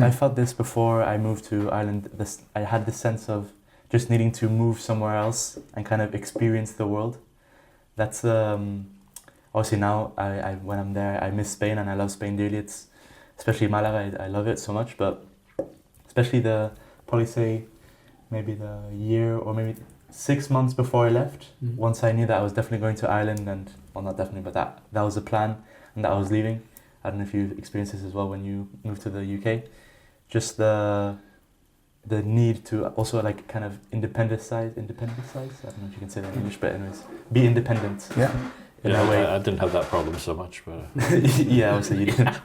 I felt this before I moved to Ireland. I had this sense of just needing to move somewhere else and kind of experience the world. That's obviously now I when I'm there, I miss Spain and I love Spain dearly. It's especially Malaga. I love it so much, but especially probably say maybe the year or maybe 6 months before I left. Once I knew that I was definitely going to Ireland, and well, not definitely, but that was the plan, and that I was leaving. I don't know if you experienced this as well when you moved to the UK. Just the need to also like kind of independentize. I don't know if you can say that in English, but anyways, be independent. Yeah. In a way. I didn't have that problem so much, but yeah, obviously you didn't.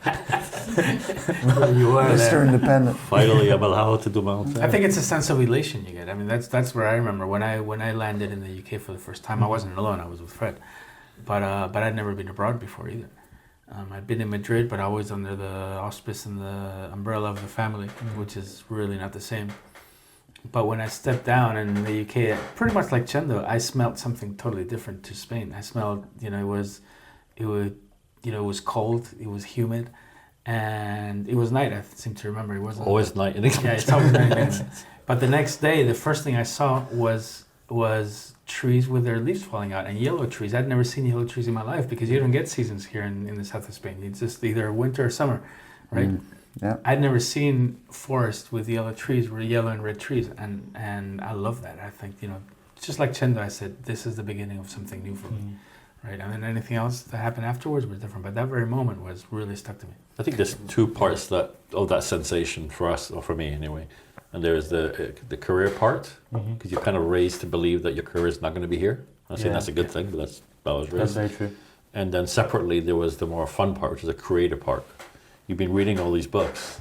You were Mr. Independent. finally I'm allowed to do my own thing. I think it's a sense of elation you get. I mean, that's where I remember when I landed in the UK for the first time. I wasn't alone. I was with Fred, but I'd never been abroad before either. I'd been in Madrid, but always under the auspice and the umbrella of the family, which is really not the same. But when I stepped down in the UK, pretty much like Chendo, I smelled something totally different to Spain. I smelled, it was cold, it was humid, and it was night. I seem to remember it wasn't Always night. Yeah, it's always night. But the next day, the first thing I saw was trees with their leaves falling out, and yellow trees. I'd never seen yellow trees in my life because you don't get seasons here in the south of Spain. It's just either winter or summer, right? Yeah. I'd never seen forest with yellow trees, yellow and red trees, and I love that. I think, just like Chendo, I said, this is the beginning of something new for me, right? And then anything else that happened afterwards was different, but that very moment was really stuck to me. I think there's two parts of that sensation for us, or for me anyway. And there's the career part, because you're kind of raised to believe that your career is not going to be here. I'm saying that's a good thing, but I was raised. That's very true. And then separately, there was the more fun part, which is the creative part. You've been reading all these books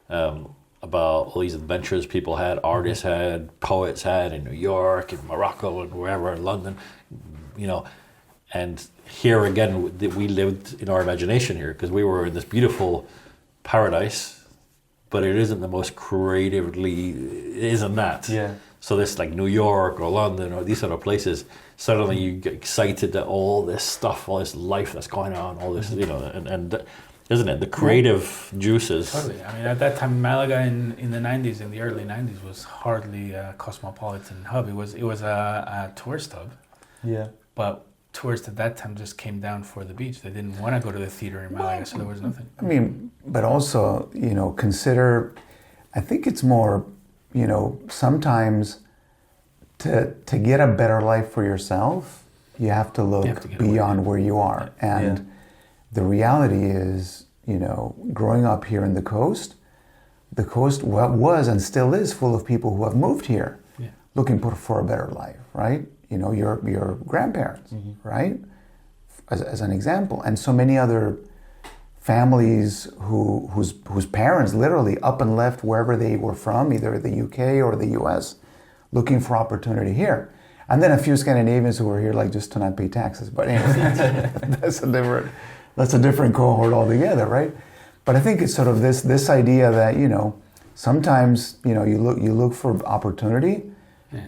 about all these adventures people had, artists had, poets had in New York, in Morocco, and wherever, in London, And here again, we lived in our imagination here because we were in this beautiful paradise, but it isn't the most creatively, it isn't that. Yeah. So this like New York or London or these sort of places, suddenly you get excited that all this stuff, all this life that's going on, all this, and isn't it? The creative juices. Totally. I mean, at that time, Malaga in the 90s, in the early 90s, was hardly a cosmopolitan hub. It was a tourist hub. Yeah. But tourists at that time just came down for the beach. They didn't want to go to the theater in Malaga, so there was nothing. I mean, but also, consider, I think it's more, sometimes to get a better life for yourself, you have to look beyond where you are. And the reality is, growing up here in the coast was and still is full of people who have moved here looking for a better life, right? Your grandparents, right? As an example. And so many other families whose parents literally up and left wherever they were from, either the UK or the US, looking for opportunity here. And then a few Scandinavians who were here like just to not pay taxes. But anyway, that's a different cohort altogether, right? But I think it's sort of this idea that, sometimes, you look for opportunity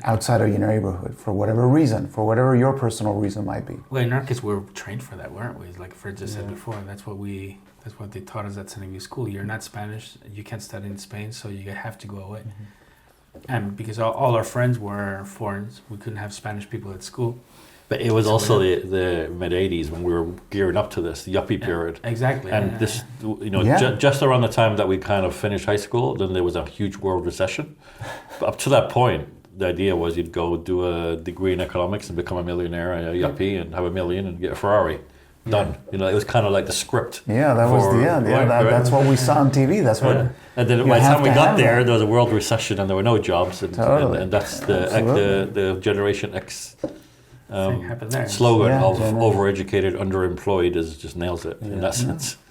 outside of your neighborhood for whatever reason, for whatever your personal reason might be. Well, in our case, we were trained for that, weren't we? Like Fred just said before, that's what they taught us at St. Louis School. You're not Spanish, you can't study in Spain, so you have to go away. And because all our friends were foreigners, we couldn't have Spanish people at school. But it was also the mid-'80s when we were gearing up to this, the Yuppie period. Exactly. And this, just around the time that we kind of finished high school, then there was a huge world recession. But up to that point, the idea was you'd go do a degree in economics and become a millionaire, a Yuppie, and have $1 million and get a Ferrari. Done. It was kind of like the script. Yeah, that was the end. Yeah, that's what we saw on TV. That's what. And then by the time we got there was a world recession and there were no jobs, and that's the Generation X slogan of overeducated, underemployed just nails it in that sense.